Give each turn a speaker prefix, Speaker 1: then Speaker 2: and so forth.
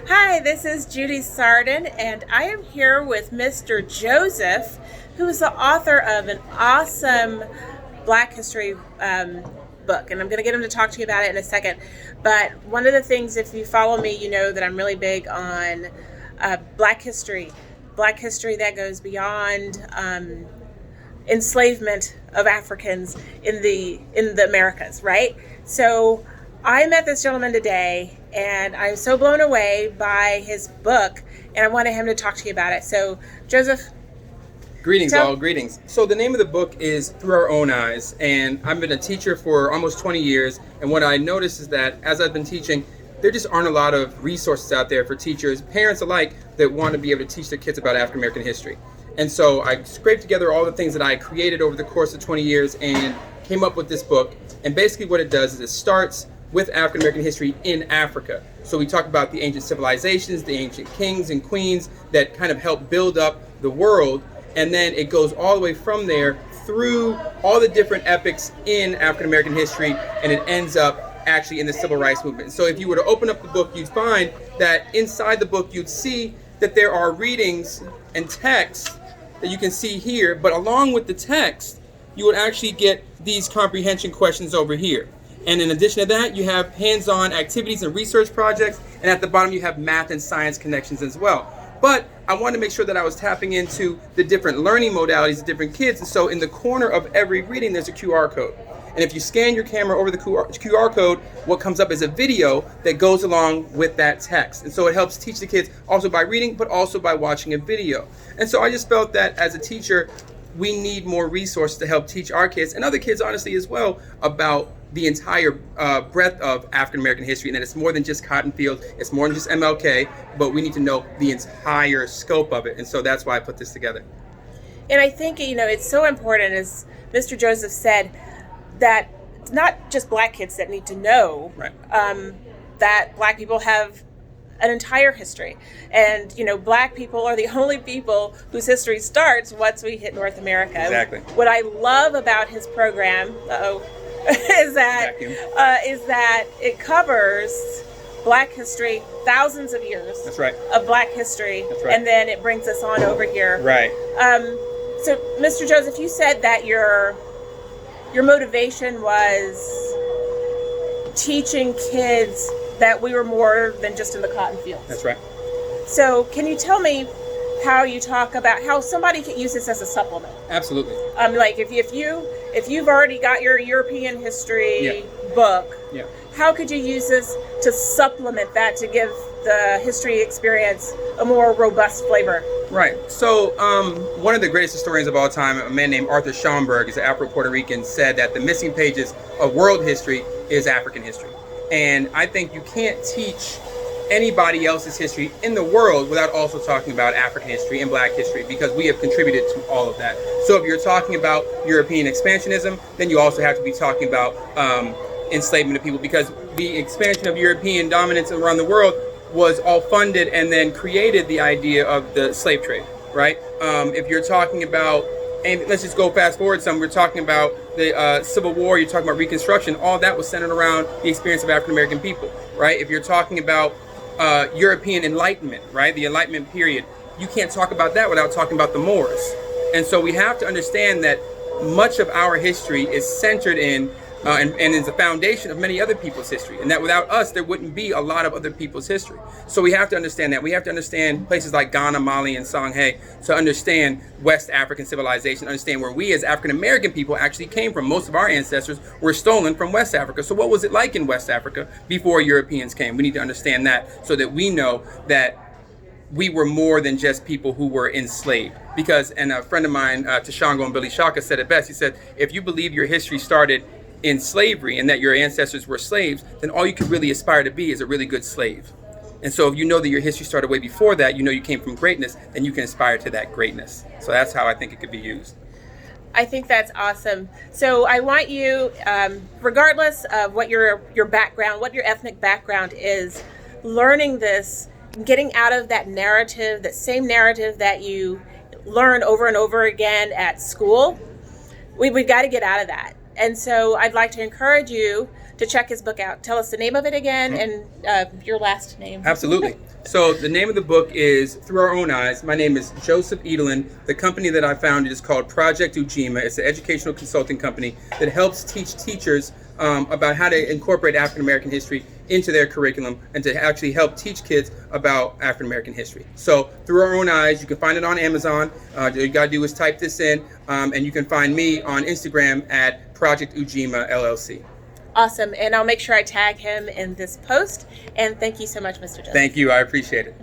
Speaker 1: Hi, this is Judy Sarden, and I am here with Mr. Joseph, who is the author of an awesome Black History book. And I'm going to get him to talk to you about it in a second. But one of the things, if you follow me, you know that I'm really big on Black history. Black history that goes beyond enslavement of Africans in the Americas, right? So I met this gentleman today, and I'm so blown away by his book, and I wanted him to talk to you about it. So, Joseph.
Speaker 2: Greetings, all. Greetings. So the name of the book is Through Our Own Eyes, and I've been a teacher for almost 20 years, and what I noticed is that as I've been teaching, there just aren't a lot of resources out there for teachers, parents alike, that want to be able to teach their kids about African American history. And so I scraped together all the things that I created over the course of 20 years and came up with this book. And basically what it does is it starts with African American history in Africa. So we talk about the ancient civilizations, the ancient kings and queens that kind of helped build up the world. And then it goes all the way from there through all the different epics in African American history, and it ends up actually in the civil rights movement. So if you were to open up the book, you'd find that inside the book, you'd see that there are readings and texts that you can see here, but along with the text, you would actually get these comprehension questions over here. And in addition to that, you have hands-on activities and research projects, and at the bottom you have math and science connections as well. But I wanted to make sure that I was tapping into the different learning modalities of different kids, and so in the corner of every reading there's a QR code. And if you scan your camera over the QR code, what comes up is a video that goes along with that text. And so it helps teach the kids also by reading, but also by watching a video. And so I just felt that as a teacher, we need more resources to help teach our kids and other kids, honestly, as well, about the entire breadth of African American history, and that it's more than just cotton fields, it's more than just MLK, but we need to know the entire scope of it. And so that's why I put this together.
Speaker 1: And I think, it's so important, as Mr. Joseph said, that it's not just Black kids that need to know
Speaker 2: right.
Speaker 1: That Black people have an entire history. And, Black people are the only people whose history starts once we hit North America.
Speaker 2: Exactly.
Speaker 1: What I love about his program, is that it covers Black history, thousands of years.
Speaker 2: That's right.
Speaker 1: Of Black history.
Speaker 2: That's right.
Speaker 1: And then it brings us on over here.
Speaker 2: Right.
Speaker 1: So, Mr. Joseph, you said that your motivation was teaching kids that we were more than just in the cotton fields.
Speaker 2: That's right.
Speaker 1: So can you tell me how you talk about how somebody can use this as a supplement?
Speaker 2: Absolutely.
Speaker 1: Like if you've already got your European history book, how could you use this to supplement that to give the history experience a more robust flavor?
Speaker 2: Right. So one of the greatest historians of all time, a man named Arthur Schomburg, is an Afro-Puerto Rican, said that the missing pages of world history is African history. And I think you can't teach anybody else's history in the world without also talking about African history and Black history, because we have contributed to all of that. So if you're talking about European expansionism, then you also have to be talking about enslavement of people, because the expansion of European dominance around the world was all funded and then created the idea of the slave trade, right? If you're talking about, and let's just go fast forward some, we're talking about the Civil War, you're talking about Reconstruction, all that was centered around the experience of African American people, right? If you're talking about European Enlightenment, right? The Enlightenment period, you can't talk about that without talking about the Moors. And so we have to understand that much of our history is centered in and is the foundation of many other people's history, and that without us there wouldn't be a lot of other people's history. So we have to understand that. We have to understand places like Ghana, Mali, and Songhai to understand West African civilization, understand where we as African American people actually came from. Most of our ancestors were stolen from West Africa. So what was it like in West Africa before Europeans came? We need to understand that so that we know that we were more than just people who were enslaved. Because, and a friend of mine, Tashango and Billy Shaka, said it best. He said, if you believe your history started in slavery and that your ancestors were slaves, then all you could really aspire to be is a really good slave. And so if you know that your history started way before that, you know you came from greatness, then you can aspire to that greatness. So that's how I think it could be used.
Speaker 1: I think that's awesome. So I want you, regardless of what your background, what your ethnic background is, learning this, getting out of that narrative, that same narrative that you learn over and over again at school, we've got to get out of that. And so I'd like to encourage you to check his book out. Tell us the name of it again and your last name.
Speaker 2: Absolutely. So the name of the book is Through Our Own Eyes. My name is Joseph Edelin. The company that I founded is called Project Ujima. It's an educational consulting company that helps teach teachers about how to incorporate African American history into their curriculum and to actually help teach kids about African American history. So Through Our Own Eyes, you can find it on Amazon. All you gotta do is type this in, and you can find me on Instagram at Project Ujima LLC.
Speaker 1: Awesome. And I'll make sure I tag him in this post. And thank you so much, Mr. Joseph.
Speaker 2: Thank you. I appreciate it.